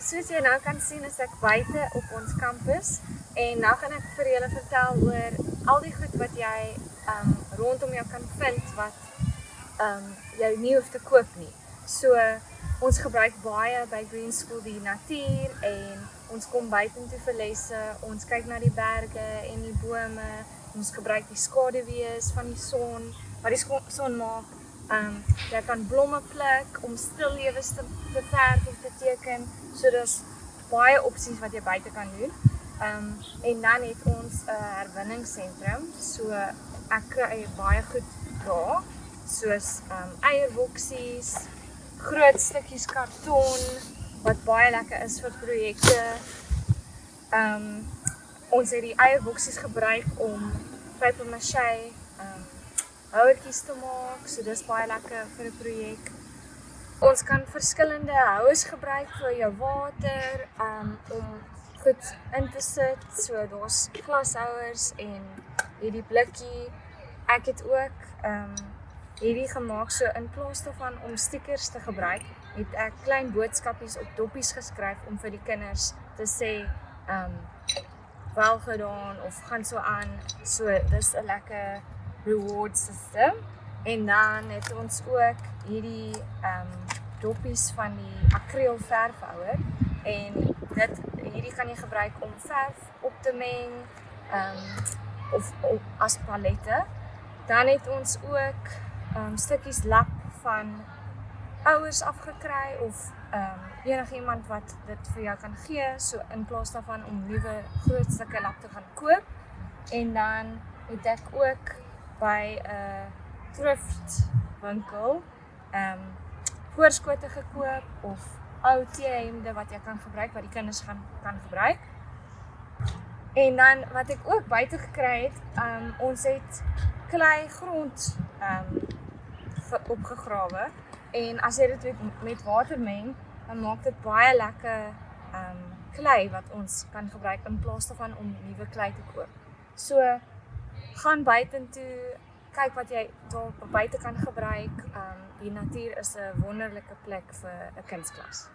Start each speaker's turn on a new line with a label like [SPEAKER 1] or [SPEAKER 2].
[SPEAKER 1] Soos jy nou kan sien is ek buite op ons kampus en nou gaan ek vir julle vertel oor al die goed wat jy rondom jou kan vind wat jy nie hoef te koop nie. So ons gebruik baie by Green School die natuur en ons kom buitentoe vir lesse, ons kyk na die berge en die bome, ons gebruik die skaduwees van die son, wat die son maak. Jy kan blomme pluk om stillewes te verf of te teken, so dis baie opsies wat jy buite kan doen. En dan het ons 'n herwinningssentrum, so ek kry baie goed daar, soos eierboksies, groot stukkies karton, wat baie lekker is vir projekte. Ons het die eierboksies gebruik om papier-mâché houertjies te maak, so dis baie lekker vir 'n projek. Ons kan verskillende houers gebruik vir jou water, om goed in te sit, so daar's glashouers en hierdie blikkie. Ek het ook hierdie gemaak, so in plaas daarvan om stickers te gebruik, het ek klein boodskapies op doppies geskryf om vir die kinders te sê, wel gedaan of gaan so aan, so dis 'n lekker reward system. En dan het ons ook hierdie doppies van die akriel verfhouer en hierdie kan jy gebruik om verf op te meng of as palette. Dan het ons ook stukkies lap van ouers afgekry of enigiemand wat dit vir jou kan gee, so in plaas daarvan om nuwe groot stukke lap te gaan koop. En dan het ek ook by 'n thrift winkel voorskote gekoop of ou T-hemde wat jy kan gebruik, wat die kinders kan gebruik. En dan wat ek ook buite gekry het, ons het klei grond opgegrawe en as jy dit met water meng, dan maak dit baie lekker klei wat ons kan gebruik in plaas daarvan om nuwe klei te koop. So gaan buitentoe, kyk wat jy daar buite kan gebruik. Die natuur is 'n wonderlike plek vir 'n kunsklas.